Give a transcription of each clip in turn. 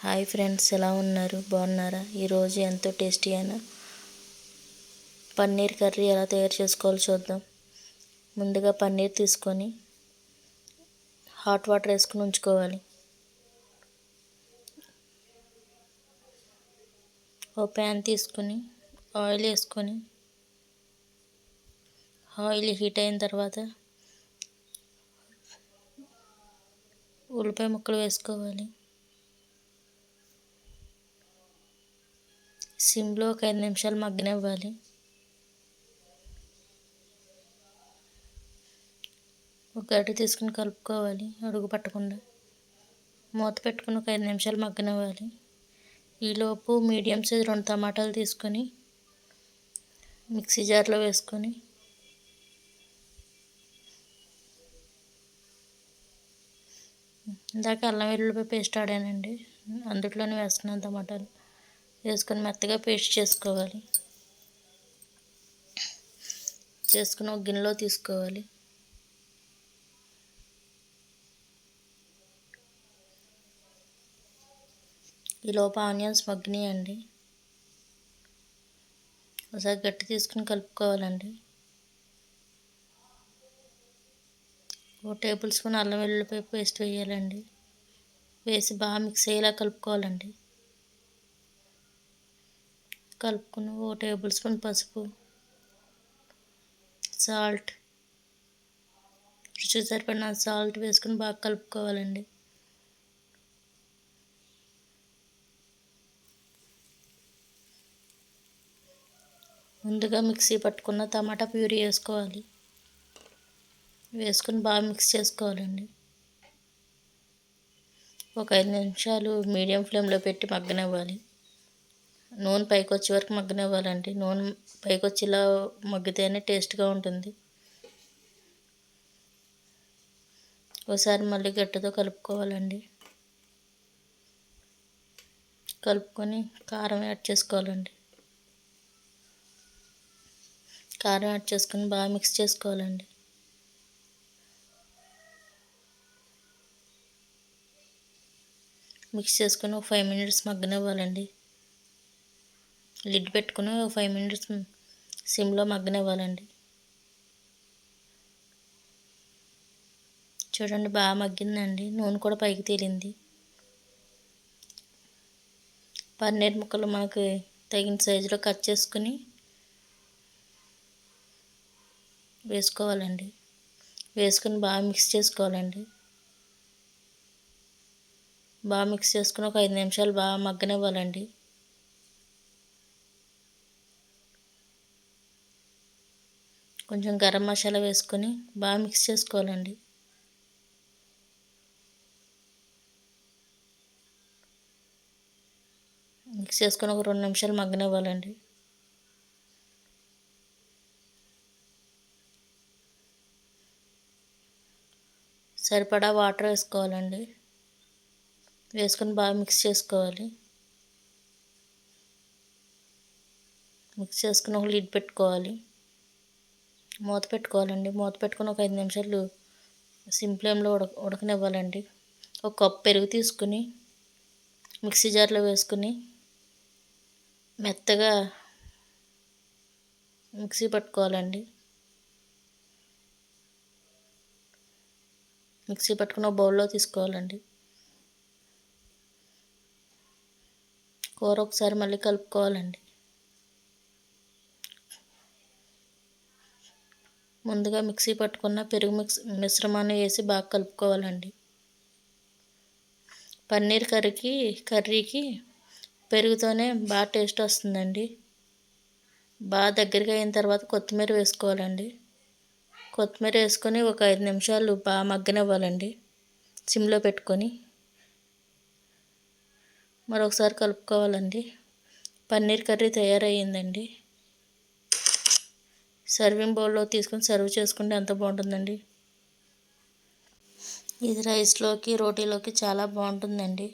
Hi friends, ఎలా ఉన్నారు? బాగున్నారా? ఈరోజు ఎంతో టేస్టీ అయిన పన్నీర్ కర్రీ ఎలా తయారు చేసుకోవాలో చూద్దాం. ముందుగా పన్నీర్ తీసుకొని హాట్ వాటర్ వేసుకుని ఉంచుకోవాలి. ఓ ప్యాన్ తీసుకుని ఆయిల్ వేసుకొని ఆయిల్ హీట్ అయిన తర్వాత ఉల్లిపాయ ముక్కలు వేసుకోవాలి. సిమ్లో ఒక 5 నిమిషాలు మగ్గనివ్వాలి. ఒక గరిటె తీసుకుని కలుపుకోవాలి అడుగు పట్టకుండా. మూత పెట్టుకుని ఒక 5 నిమిషాలు మగ్గనివ్వాలి. ఈలోపు మీడియం సైజ్ 2 టమాటాలు తీసుకొని మిక్సీ జార్లో వేసుకొని ఇందాక అల్లం వెల్లుల్లిపాయ పేస్ట్ ఆడానండి, అందులోనే వేస్తున్నాను. టమాటాలు వేసుకొని మెత్తగా పేస్ట్ చేసుకోవాలి. చేసుకుని ఒక గిన్నెలో తీసుకోవాలి. ఈలోపు ఆనియన్స్ మగ్గినాయండి. ఒకసారి గట్టి తీసుకుని కలుపుకోవాలండి. 1 టేబుల్ స్పూన్ అల్లం వెల్లుల్లిపాయ పేస్ట్ వేయాలండి. వేసి బాగా మిక్స్ అయ్యేలా కలుపుకోవాలండి. కలుపుకుని 1 టేబుల్ స్పూన్ పసుపు, సాల్ట్, రుచికి సరిపడిన సాల్ట్ వేసుకుని బాగా కలుపుకోవాలండి. ముందుగా మిక్సీ పట్టుకున్న టమాటా ప్యూరీ వేసుకోవాలి. వేసుకుని బాగా మిక్స్ చేసుకోవాలండి. ఒక 5 నిమిషాలు మీడియం ఫ్లేమ్లో పెట్టి మగ్గనివ్వాలి. నూనె పైకి వచ్చే వరకు మగ్గనివ్వాలండి. నూనె పైకి వచ్చేలా మగ్గితేనే టేస్ట్గా ఉంటుంది. ఒకసారి మళ్ళీ గట్టితో కలుపుకోవాలండి. కలుపుకొని కారం యాడ్ చేసుకోవాలండి. కారం యాడ్ చేసుకొని బాగా మిక్స్ చేసుకోవాలండి. మిక్స్ చేసుకొని ఒక 5 మినిట్స్ మగ్గనివ్వాలండి. లిడ్ పెట్టుకుని ఒక 5 మినిట్స్ సిమ్లో మగ్గనివ్వాలండి. చూడండి, బాగా మగ్గిందండి. నూనె కూడా పైకి తేలింది. పన్నీర్ ముక్కలు మనకి తగిన సైజులో కట్ చేసుకుని వేసుకోవాలండి. వేసుకుని బాగా మిక్స్ చేసుకోవాలండి. బాగా మిక్స్ చేసుకుని ఒక 5 నిమిషాలు బాగా మగ్గనివ్వాలండి. కొంచెం గరం మసాలా వేసుకొని బాగా మిక్స్ చేసుకోవాలండి. మిక్స్ చేసుకొని ఒక 2 నిమిషాలు మగ్గనివ్వాలండి. సరిపడా వాటర్ వేసుకోవాలండి. వేసుకొని బాగా మిక్స్ చేసుకోవాలి. మిక్స్ చేసుకుని ఒక లిడ్ పెట్టుకోవాలి. మూత పెట్టుకోవాలండి. మూత పెట్టుకుని ఒక 5 నిమిషాలు సిమ్ ఫ్లేమ్లో ఉడకనివ్వాలండి. ఒక కప్పు పెరుగు తీసుకుని మిక్సీ జార్లో వేసుకుని మెత్తగా మిక్సీ పట్టుకోవాలండి. మిక్సీ పట్టుకుని ఒక బౌల్లో తీసుకోవాలండి. కూర ఒకసారి మళ్ళీ కలుపుకోవాలండి. ముందుగా మిక్సీ పట్టుకున్న పెరుగు మిశ్రమాన్ని వేసి బాగా కలుపుకోవాలండి. పన్నీర్ కర్రీకి పెరుగుతోనే బాగా టేస్ట్ వస్తుందండి. బాగా దగ్గరగా అయిన తర్వాత కొత్తిమీర వేసుకోవాలండి. కొత్తిమీర వేసుకొని ఒక 5 నిమిషాలు బాగా మగ్గనివ్వాలండి. సిమ్లో పెట్టుకొని మరొకసారి కలుపుకోవాలండి. పన్నీర్ కర్రీ తయారయ్యిందండి. సర్వింగ్ బౌల్లో తీసుకొని సర్వ్ చేసుకుంటే ఎంత బాగుంటుందండి. ఇది రైస్లోకి, రోటీలోకి చాలా బాగుంటుందండి.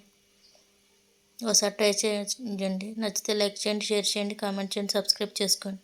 ఒకసారి ట్రై చేయండి. నచ్చితే లైక్ చేయండి, షేర్ చేయండి, కామెంట్ చేయండి, సబ్స్క్రైబ్ చేసుకోండి.